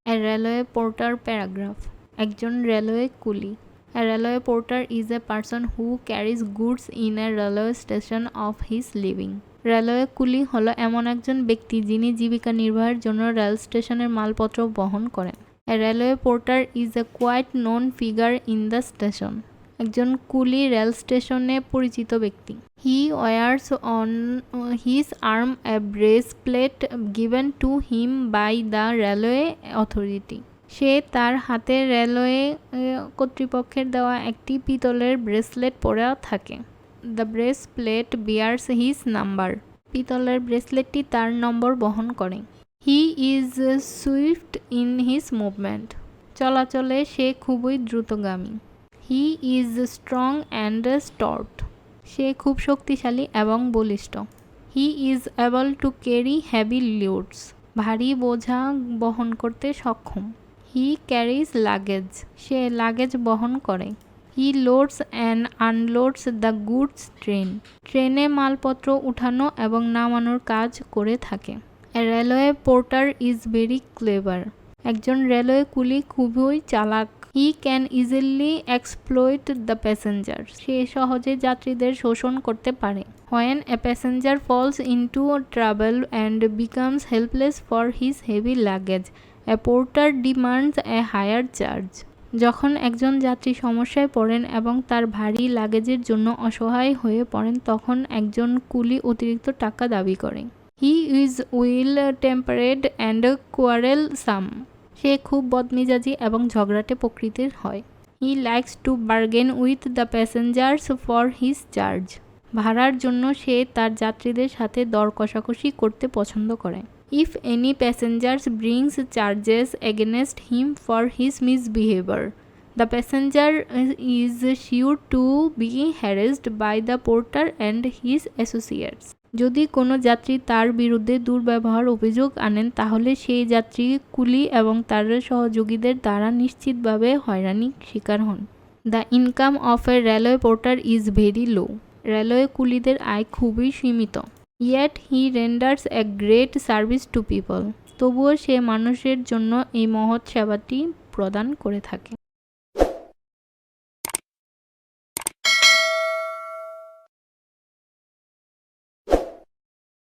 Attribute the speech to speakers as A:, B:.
A: A railway porter paragraph. একজন railway কুলি। A railway porter is a person who carries goods in a railway station of his living. Railway কুলি হলো এমন একজন ব্যক্তি যিনি জীবিকা নির্বাহের জন্য রেল স্টেশনের মালপত্র বহন করেন। A railway porter is a quite known figure in the station. একজন কুলি রেল স্টেশনে পরিচিত ব্যক্তি। He wears on his arm a braceplate given to him by the railway authority. সে তার হাতে রেলওয়ে কর্তৃপক্ষের দেওয়া একটি পিতলের ব্রেসলেট পরে থাকে। The brass plate bears his number. পিতলের ব্রেসলেটটি তার নম্বর বহন করে। He is swift in his movement. চলাচলে সে খুবই দ্রুতগামী। He is strong and stout. সে খুব শক্তিশালী এবং বলিষ্ঠ। He is able to carry heavy loads. ভারী বোঝা বহন করতে সক্ষম। He carries luggage. সে লাগেজ বহন করে। He loads and unloads the goods train. ট্রেনে মালপত্র উঠানো এবং নামানোর কাজ করে থাকে। এ railway porter is very clever. একজন রেলওয়ে কুলি খুবই চালাক। He can easily exploit the passenger. সে সহজে যাত্রীদের শোষণ করতে পারে। When a passenger falls into travel and becomes helpless for his heavy luggage, a porter demands a higher charge. যখন একজন যাত্রী সমস্যায় পড়েন এবং তার ভারী লাগেজের জন্য অসহায় হয়ে পড়েন তখন একজন কুলি অতিরিক্ত টাকা দাবি করে। He is will tempered and quarrelsome. সে খুব বদমেজাজি এবং ঝগড়াটে প্রকৃতির হয়। He likes to bargain with the passengers for his charge. ভাড়ার জন্য সে তার যাত্রীদের সাথে দর কষাকষি করতে পছন্দ করে। If any passengers brings charges against him for his misbehavior, the passenger is sure to be harassed by the porter and his associates. যদি কোনো যাত্রী তার বিরুদ্ধে দুর্ব্যবহার অভিযোগ আনেন তাহলে সেই যাত্রী কুলি এবং তার সহযোগীদের দ্বারা নিশ্চিতভাবে হয়রানির শিকার হন। The income of a railway porter is very low. Railway কুলিদের আয় খুবই সীমিত। Yet he renders a great service to people. তবুও সে মানুষের জন্য এই মহৎ সেবাটি প্রদান করে থাকে।